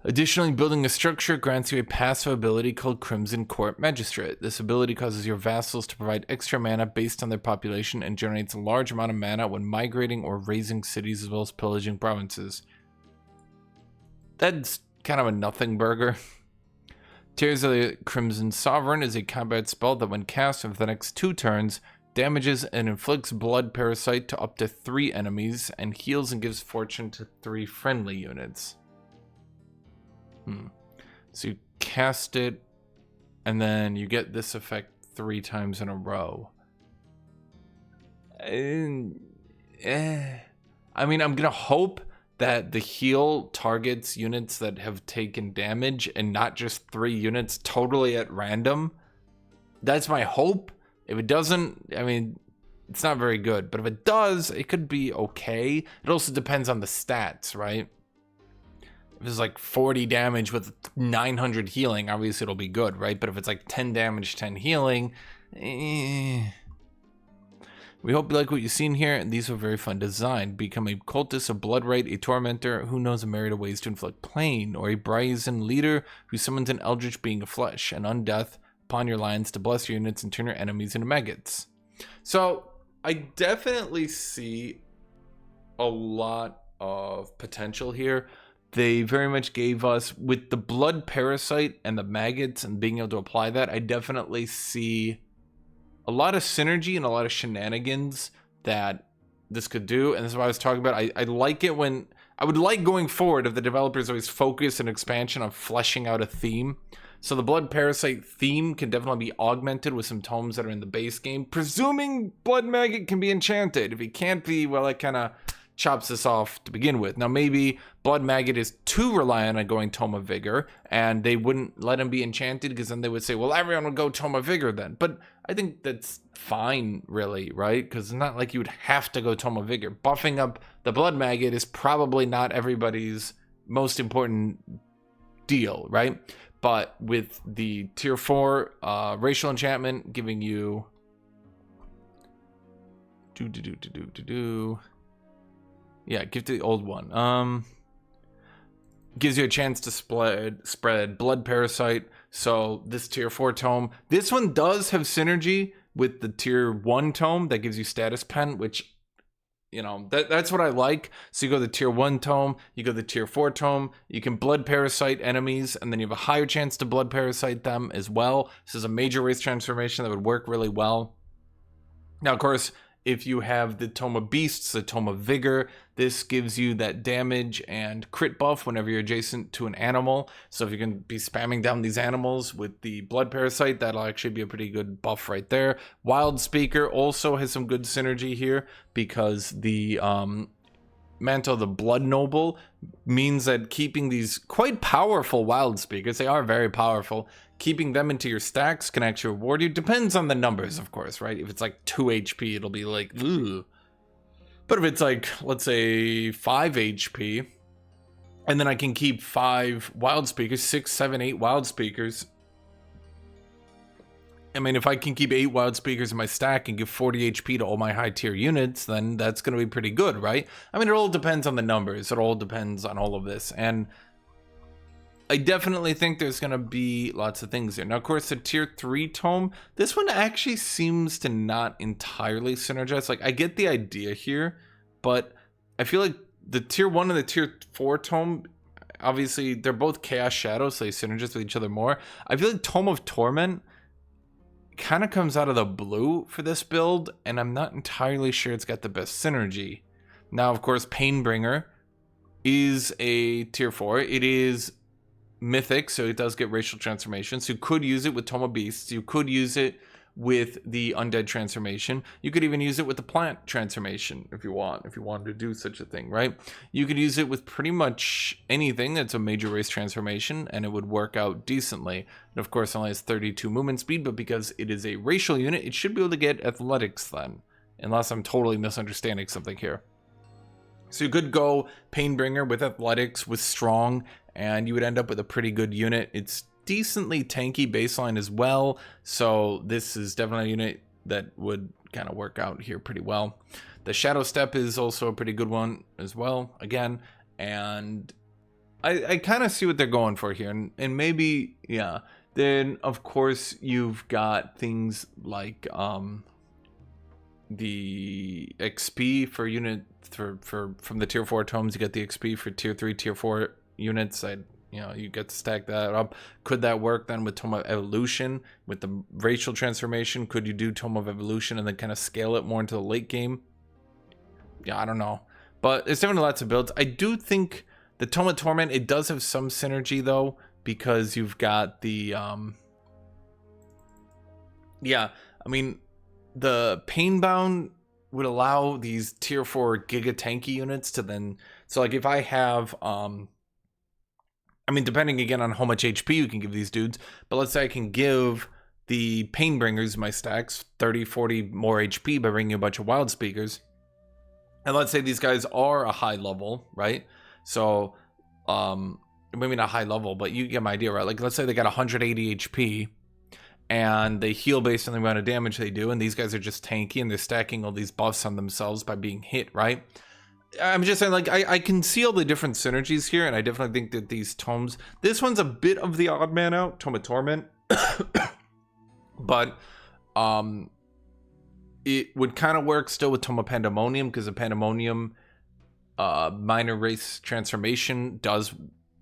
Additionally, building a structure grants you a passive ability called Crimson Court Magistrate. This ability causes your vassals to provide extra mana based on their population and generates a large amount of mana when migrating or raising cities as well as pillaging provinces. That's kind of a nothing burger. Tears of the Crimson Sovereign is a combat spell that when cast over the next 2 turns, damages and inflicts Blood Parasite to up to 3 enemies and heals and gives fortune to 3 friendly units. So you cast it, and then you get this effect 3 times in a row. I mean, I'm gonna hope that the heal targets units that have taken damage and not just 3 units totally at random. That's my hope. If it doesn't, I mean, it's not very good. But if it does, it could be okay. It also depends on the stats, right? If it's like 40 damage with 900 healing, obviously it'll be good, right? But if it's like 10 damage, 10 healing, We hope you like what you've seen here, and these are very fun design. Become a cultist, a bloodwright, a tormentor, who knows a myriad of ways to inflict pain, or a brazen leader who summons an eldritch being of flesh and undeath upon your lines to bless your units and turn your enemies into maggots. So I definitely see a lot of potential here. They very much gave us, with the blood parasite and the maggots and being able to apply that, I definitely see a lot of synergy and a lot of shenanigans that this could do. And this is what I was talking about. I like it when, I would like going forward if the developers always focus an expansion on fleshing out a theme. So the blood parasite theme can definitely be augmented with some tomes that are in the base game, presuming blood maggot can be enchanted. If it can't be, well, it kind of chops this off to begin with. Now maybe blood maggot is too reliant on going Tome of Vigor, and they wouldn't let him be enchanted, because then they would say, well, everyone would go Tome of Vigor then. But I think that's fine, really, right? Because it's not like you would have to go Tome of Vigor. Buffing up the blood maggot is probably not everybody's most important deal, right? But with the tier 4 racial enchantment giving you Yeah, give to the old one. Gives you a chance to spread blood parasite. So this tier 4 tome, this one does have synergy with the tier 1 tome that gives you status pen, which, you know, that's what I like. So you go the tier 1 tome, you go the tier 4 tome, you can blood parasite enemies, and then you have a higher chance to blood parasite them as well. This is a major race transformation that would work really well. Now, of course, if you have the Tome of Beasts, the Tome of Vigor, this gives you that damage and crit buff whenever you're adjacent to an animal. So if you can be spamming down these animals with the Blood Parasite, that'll actually be a pretty good buff right there. Wild Speaker also has some good synergy here because the Mantle of the Blood Noble means that keeping these quite powerful Wild Speakers, they are very powerful, keeping them into your stacks can actually reward you. Depends on the numbers, of course, right? If it's like 2 HP, it'll be like, ooh. But if it's like, let's say 5 HP, and then I can keep 5 Wild Speakers, 6, 7, 8 Wild Speakers. I mean, if I can keep 8 Wild Speakers in my stack and give 40 HP to all my high tier units, then that's going to be pretty good, right? I mean, it all depends on the numbers. It all depends on all of this. And I definitely think there's going to be lots of things there. Now, of course, the tier 3 tome, this one actually seems to not entirely synergize. Like, I get the idea here, but I feel like the tier 1 and the tier 4 tome, obviously, they're both Chaos Shadows, so they synergize with each other more. I feel like Tome of Torment kind of comes out of the blue for this build, and I'm not entirely sure it's got the best synergy. Now, of course, Painbringer is a tier 4. It is mythic, so it does get racial transformations. So you could use it with Tome of Beasts. You could use it with the undead transformation. You could even use it with the plant transformation if you wanted to do such a thing, right? You could use it with pretty much anything that's a major race transformation, and it would work out decently. And of course, it only has 32 movement speed, but because it is a racial unit, it should be able to get athletics then, unless I'm totally misunderstanding something here. So you could go Painbringer with athletics, with strong, and you would end up with a pretty good unit. It's decently tanky baseline as well, so this is definitely a unit that would kind of work out here pretty well. The Shadow Step is also a pretty good one as well, again, and I kind of see what they're going for here, and maybe, yeah. Then, of course, you've got things like the XP for unit from the tier 4 tomes. You get the XP for tier 3, tier 4 units. You get to stack that up. Could that work then with Tome of Evolution with the racial transformation? Could you do Tome of Evolution and then kind of scale it more into the late game? Yeah, I don't know, but it's definitely lots of builds. I do think the Tome of Torment, it does have some synergy though, because you've got the yeah, I mean, the Painbound would allow these tier 4 giga tanky units to then, so like if I have I mean, depending again on how much HP you can give these dudes, but let's say I can give the Painbringers my stacks 30, 40 more HP by bringing a bunch of Wild Speakers. And let's say these guys are a high level, right? So, maybe not high level, but you get my idea, right? Like, let's say they got 180 HP and they heal based on the amount of damage they do, and these guys are just tanky and they're stacking all these buffs on themselves by being hit, right? I'm just saying, like, I can see all the different synergies here, and I definitely think that these tomes, this one's a bit of the odd man out, Tome of Torment, but it would kind of work still with Tome of Pandemonium, because the Pandemonium minor race transformation does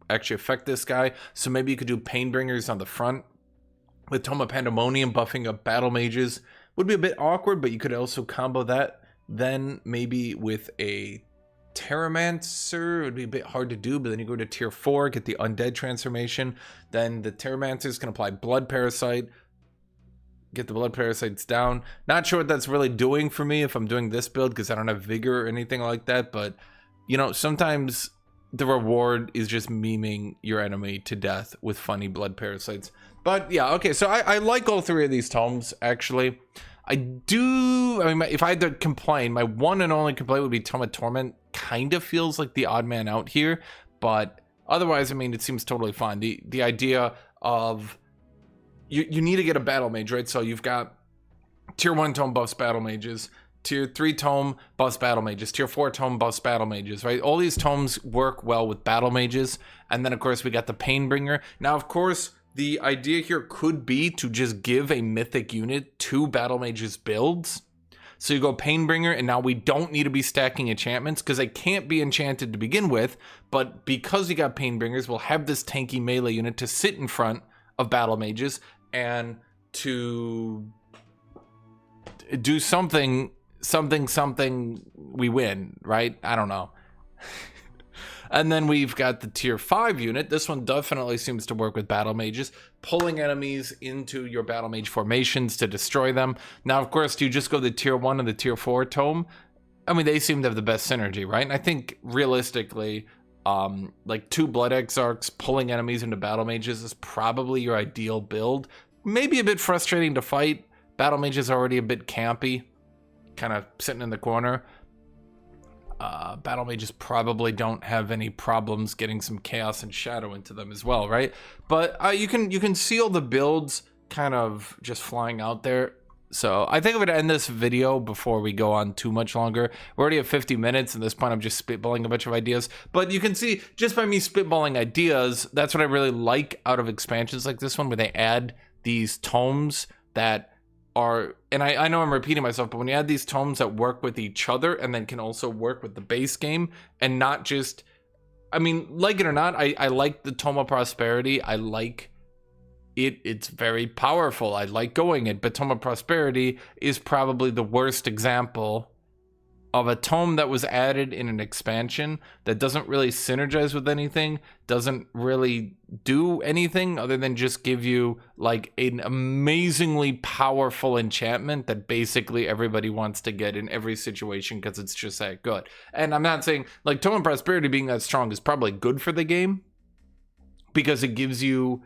actually affect this guy, so maybe you could do Painbringers on the front. With Tome of Pandemonium, buffing up battle mages would be a bit awkward, but you could also combo that then maybe with a Terramancer. It would be a bit hard to do, but then you go to tier 4, get the undead transformation, then the Terramancers can apply blood parasite, get the blood parasites down. Not sure what that's really doing for me if I'm doing this build, because I don't have vigor or anything like that, but you know, sometimes the reward is just memeing your enemy to death with funny blood parasites. But yeah, okay, so I like all 3 of these tomes, actually. I mean, if I had to complain, my one and only complaint would be Tome of Torment kind of feels like the odd man out here, but otherwise, I mean, it seems totally fine. The idea of you need to get a battle mage, right? So you've got tier 1 tome buffs battle mages, Tier 3 tome buffs battle mages. Tier 4 tome buffs battle mages, right? All these tomes work well with battle mages. And then, of course, we got the Painbringer. Now, of course, the idea here could be to just give a mythic unit to battle mages builds. So you go Painbringer, and now we don't need to be stacking enchantments because they can't be enchanted to begin with. But because you got Painbringers, we'll have this tanky melee unit to sit in front of battle mages and to do something, we win, right? I don't know. And then we've got the tier 5 unit. This one definitely seems to work with battle mages, pulling enemies into your battle mage formations to destroy them. Now, of course, do you just go the tier 1 and the tier 4 tome? I mean, they seem to have the best synergy, right? And I think realistically, like 2 Blood Exarchs pulling enemies into battle mages is probably your ideal build. Maybe a bit frustrating to fight. Battle mages are already a bit campy, kind of sitting in the corner. Battle mages probably don't have any problems getting some chaos and shadow into them as well, right? But you can see all the builds kind of just flying out there. So I think I'm gonna end this video before we go on too much longer. We're already at 50 minutes, and at this point I'm just spitballing a bunch of ideas. But you can see, just by me spitballing ideas, that's what I really like out of expansions like this one, where they add these tomes that are, and I know I'm repeating myself, but when you add these tomes that work with each other and then can also work with the base game, and not just, I mean, like it or not, I like the Tome of Prosperity. I like it. It's very powerful. I like going it, but Tome of Prosperity is probably the worst example of a tome that was added in an expansion that doesn't really synergize with anything, doesn't really do anything other than just give you like an amazingly powerful enchantment that basically everybody wants to get in every situation because it's just that good. And I'm not saying like Tome of Prosperity being that strong is probably good for the game, because it gives you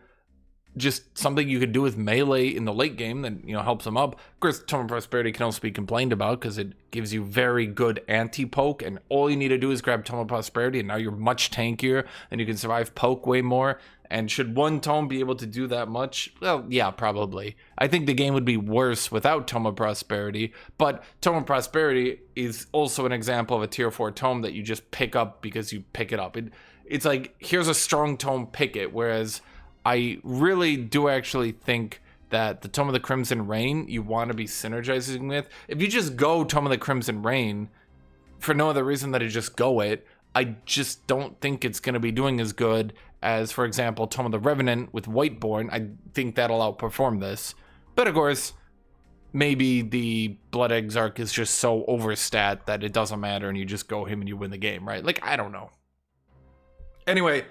just something you could do with melee in the late game that, you know, helps them up. Of course, Tome of Prosperity can also be complained about because it gives you very good anti-poke, and all you need to do is grab Tome of Prosperity, and now you're much tankier, and you can survive poke way more. And should one tome be able to do that much? Well, yeah, probably. I think the game would be worse without Tome of Prosperity, but Tome of Prosperity is also an example of a tier 4 tome that you just pick up because you pick it up. It's like, here's a strong tome, pick it, whereas I really do actually think that the Tome of the Crimson Rain you want to be synergizing with. If you just go Tome of the Crimson Rain for no other reason than to just go it, I just don't think it's going to be doing as good as, for example, Tome of the Revenant with Whiteborn. I think that'll outperform this. But of course, maybe the Blood Exarch is just so overstat that it doesn't matter and you just go him and you win the game, right? Like, I don't know. Anyway,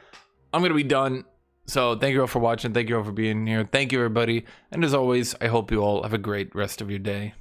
I'm going to be done. So thank you all for watching. Thank you all for being here. Thank you, everybody. And as always, I hope you all have a great rest of your day.